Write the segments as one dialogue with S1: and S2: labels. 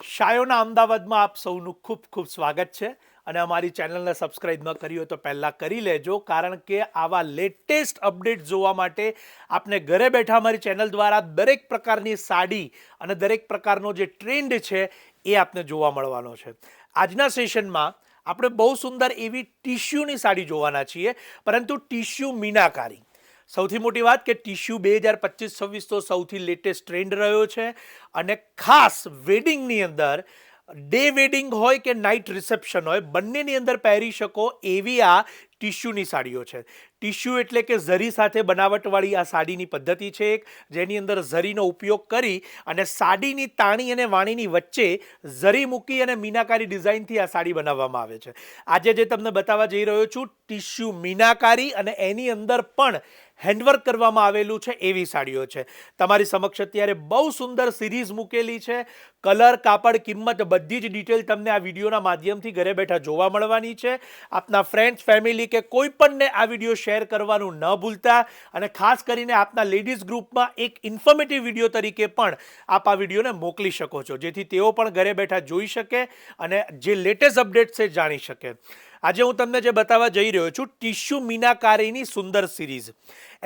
S1: શાયોના અમદાવાદમાં આપ સૌનું ખૂબ ખૂબ સ્વાગત છે અને અમારી ચેનલને સબસ્ક્રાઇબ ન કરી હોય તો પહેલાં કરી લેજો, કારણ કે આવા લેટેસ્ટ અપડેટ જોવા માટે આપને ઘરે બેઠા અમારી ચેનલ દ્વારા દરેક પ્રકારની સાડી અને દરેક પ્રકારનો જે ટ્રેન્ડ છે એ આપને જોવા મળવાનો છે. આજના સેશનમાં આપણે બહુ સુંદર એવી ટિશ્યુની સાડી જોવાના છીએ, પરંતુ ટિશ્યુ મીનાકારી. સૌથી મોટી વાત કે ટિશ્યુ 2025-26 તો સૌથી લેટેસ્ટ ટ્રેન્ડ રહ્યો છે અને ખાસ વેડિંગની અંદર ડે વેડિંગ હોય કે નાઇટ રિસેપ્શન હોય, બંનેની અંદર પહેરી શકો એવી આ ટિશ્યુની સાડીઓ છે. ટિશ્યુ એટલે કે ઝરી સાથે બનાવટવાળી આ સાડીની પદ્ધતિ છે, જેની અંદર ઝરીનો ઉપયોગ કરી અને સાડીની તાણી અને વાણીની વચ્ચે ઝરી મૂકી અને મીનાકારી ડિઝાઇનથી આ સાડી બનાવવામાં આવે છે. આજે જે તમને બતાવવા જઈ રહ્યો છું ટિશ્યુ મીનાકારી, અને એની અંદર પણ હેન્ડવર્ક કરવામાં આવેલું છે એવી સાડીઓ છે. તમારી સમક્ષ અત્યારે બહુ સુંદર સિરીઝ મૂકેલી છે. કલર, કાપડ, કિંમત બધી જ ડિટેલ તમને આ વિડીયોના માધ્યમથી ઘરે બેઠા જોવા મળવાની છે. આપના ફ્રેન્ડ્સ, ફેમિલી કે કોઈ પણને આ વિડીયો શેર કરવાનું ન ભૂલતા, અને ખાસ કરીને આપના લેડીઝ ગ્રુપમાં એક ઇન્ફોર્મેટિવ વિડીયો તરીકે પણ આપ આ વિડીયોને મોકલી શકો છો, જેથી તેઓ પણ ઘરે બેઠા જોઈ શકે અને જે લેટેસ્ટ અપડેટ છે જાણી શકે. આજે હું તમને જે બતાવવા જઈ રહ્યો છું ટિશ્યુ મીનાકારીની સુંદર સિરીઝ.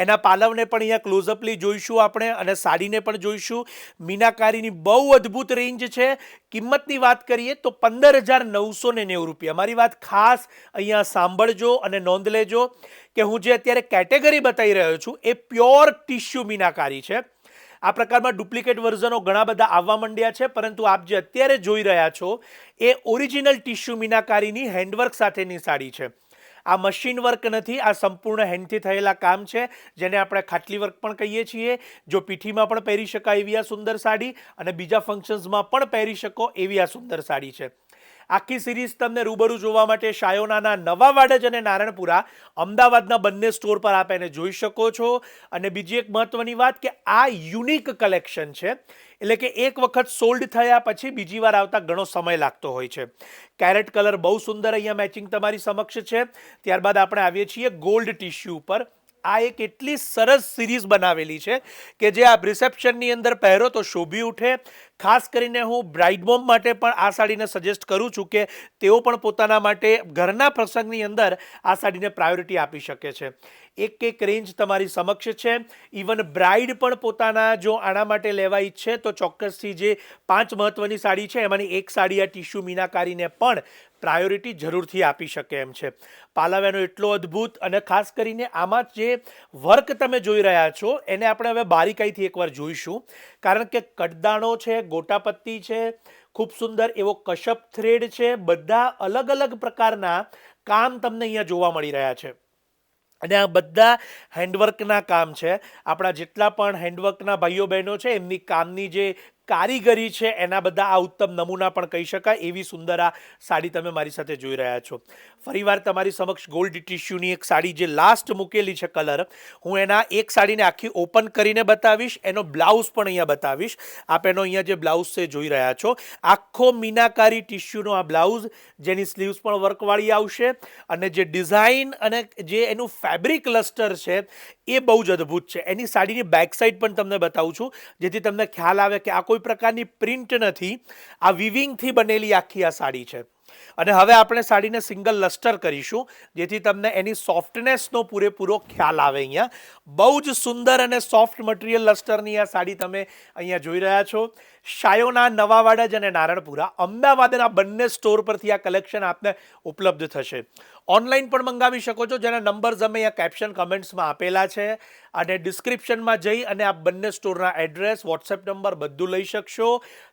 S1: એના પાલવને પણ અહીંયા ક્લોઝઅપલી જોઈશું આપણે, અને સાડીને પણ જોઈશું. મીનાકારીની બહુ અદ્ભુત રેન્જ છે. કિંમતની વાત કરીએ તો 15,990 રૂપિયા. મારી વાત ખાસ અહીંયા સાંભળજો અને નોંધ લેજો કે હું જે અત્યારે કેટેગરી બતાવી રહ્યો છું એ પ્યોર ટિશ્યુ મીનાકારી છે. આ પ્રકારમાં ડુપ્લિકેટ વર્ઝનો ઘણા બધા આવવા માંડ્યા છે, પરંતુ આપ જે અત્યારે જોઈ રહ્યા છો એ ઓરિજિનલ ટિશ્યુ મીનાકારીની હેન્ડવર્ક સાથેની સાડી છે. આ મશીન વર્ક નથી, આ સંપૂર્ણ હેન્ડથી થયેલા કામ છે, જેને આપણે ખાટલી વર્ક પણ કહીએ છીએ. જો પીઠીમાં પણ પહેરી શકાય એવી આ સુંદર સાડી, અને બીજા ફંક્શન્સમાં પણ પહેરી શકો એવી આ સુંદર સાડી છે. આખી સિરીઝ તમને રૂબરૂ જોવા માટે શાયોનાના નવા વાડજ અને નારણપુરા અમદાવાદના બંને સ્ટોર પર આપ એને જોઈ શકો છો. અને બીજી એક મહત્વની વાત કે આ યુનિક કલેક્શન છે, એટલે કે એક વખત સોલ્ડ થયા પછી બીજી વાર આવતા ઘણો સમય લાગતો હોય છે. કેરેટ કલર બહુ સુંદર અહીંયા મેચિંગ તમારી સમક્ષ છે. ત્યારબાદ આપણે આવીએ છીએ ગોલ્ડ ટિશ્યુ ઉપર. આ એક એટલી સરસ સિરીઝ બનાવેલી છે કે જે આપ રિસેપ્શનની અંદર પહેરો તો શોભી ઉઠે. ખાસ કરીને હું બ્રાઇડમોમ માટે પણ આ સાડીને સજેસ્ટ કરું છું કે તેઓ પણ પોતાના માટે ઘરના પ્રસંગની અંદર આ સાડીને પ્રાયોરિટી આપી શકે છે. એક રેન્જ તમારી સમક્ષ છે. ઇવન બ્રાઇડ પણ પોતાના જો આના માટે લેવા ઈચ્છે તો ચોક્કસથી જે 5 મહત્વની સાડી છે એમાંની એક સાડી આ ટિશ્યુ મીનાકારીને પણ પ્રાયોરિટી જરૂરથી આપી શકે એમ છે. પાલવ એનો એટલો અદ્ભુત, અને ખાસ કરીને આમાં જે વર્ક તમે જોઈ રહ્યા છો એને આપણે હવે બારીકાઈથી એકવાર જોઈશું, કારણ કે કટદાણો છે, ગોટાપત્તી છે, ખૂબ સુંદર એવો કશપ થ્રેડ છે. બધા અલગ અલગ પ્રકારના કામ તમને અહીંયા જોવા મળી રહ્યા છે, અને આ બધા હેન્ડવર્કના કામ છે. આપણા જેટલા પણ હેન્ડવર્કના ભાઈઓ બહેનો છે એમની કામની જે કારીગરી છે એના બધા આ ઉત્તમ નમૂના પણ કહી શકાય એવી સુંદર આ સાડી તમે મારી સાથે જોઈ રહ્યા છો. ફરીવાર તમારી સમક્ષ ગોલ્ડ ટિશ્યુની એક સાડી જે લાસ્ટ મૂકેલી છે કલર, હું એના એક સાડીને આખી ઓપન કરીને બતાવીશ, એનો બ્લાઉઝ પણ અહીંયા બતાવીશ. આપ એનો અહીંયા જે બ્લાઉઝ છે જોઈ રહ્યા છો, આખો મીનાકારી ટિશ્યુનો આ બ્લાઉઝ, જેની સ્લીવ્સ પણ વર્કવાળી આવશે, અને જે ડિઝાઇન અને જે એનું ફેબ્રિક લસ્ટર છે એ બહુ જ અદ્ભુત છે. એની સાડીની બેક સાઈડ પણ તમને બતાવું છું, જેથી તમને ખ્યાલ આવે કે આ કોઈ પ્રકારની પ્રિન્ટ નથી, આ વિવિંગથી બનેલી આખી આ સાડી છે. અને હવે આપણે સાડીને સિંગલ લસ્ટર કરીશું, જેથી તમને એની સોફ્ટનેસનો પૂરેપૂરો ખ્યાલ આવે. અહીંયા બહુ જ સુંદર અને સોફ્ટ મટીરિયલ લસ્ટરની આ સાડી તમે અહીંયા જોઈ રહ્યા છો. શાયોના, નવા વાડજ અને નારણપુરા અમદાવાદના બંને સ્ટોર પરથી આ કલેક્શન આપને ઉપલબ્ધ થશે. ઓનલાઈન પણ મંગાવી શકો છો, જેના નંબર્સ અમે અહીંયા કેપ્શન કમેન્ટ્સમાં આપેલા છે, અને ડિસ્ક્રિપ્શનમાં જઈ અને આપ બંને સ્ટોરના એડ્રેસ, વોટ્સએપ નંબર બધું લઈ શકશો.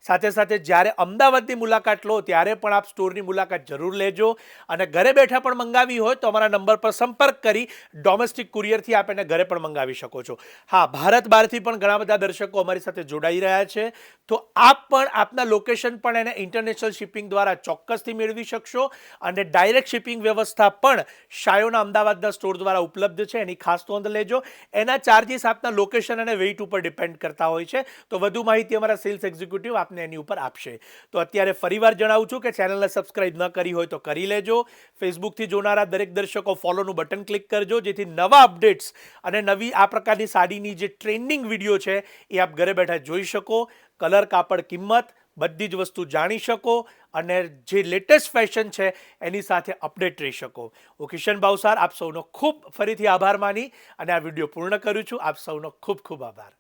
S1: સાથે સાથે જ્યારે અમદાવાદની મુલાકાત લો ત્યારે પણ આપ સ્ટોરની મુલાકાત જરૂર લેજો, અને ઘરે બેઠા પણ મંગાવી હોય તો અમારા નંબર પર સંપર્ક કરી ડોમેસ્ટિક કુરિયરથી આપ એને ઘરે પણ મંગાવી શકો છો. હા, ભારત બહારથી પણ ઘણા બધા દર્શકો અમારી સાથે જોડાઈ રહ્યા છે, તો આપ પણ આપના લોકેશન પણ એને ઇન્ટરનેશનલ શિપિંગ દ્વારા ચોક્કસથી મેળવી શકશો, અને ડાયરેક્ટ શિપિંગ વ્યવસ્થા પણ શાયોના અમદાવાદના સ્ટોર દ્વારા ઉપલબ્ધ છે. એની ખાસ નોંધ લેજો. એના ચાર્જીસ આપના લોકેશન અને વેઇટ ઉપર ડિપેન્ડ કરતા હોય છે, તો વધુ માહિતી અમારા સેલ્સ એક્ઝિક્યુટિવ આપને એની ઉપર આપશે. તો અત્યારે ફરીવાર જણાવું છું કે ચેનલને સબસ્ક્રાઇબ ન કરી હોય તો કરી લેજો. ફેસબુકથી જોનારા દરેક દર્શકો ફોલોનું બટન ક્લિક કરજો, જેથી નવા અપડેટ્સ અને નવી આ પ્રકારની સાડીની જે ટ્રેન્ડિંગ વિડીયો છે એ આપ ઘરે બેઠા જોઈ શકો. કલર, કાપડ, કિંમત બધી જ વસ્તુ જાણી શકો અને જે લેટેસ્ટ ફેશન છે એની સાથે અપડેટ રહી શકો. હું કિશન ભાવસાર આપ સૌનો ખૂબ ફરીથી આભાર માની અને આ વિડીયો પૂર્ણ કરું છું. આપ સૌનો ખૂબ ખૂબ આભાર.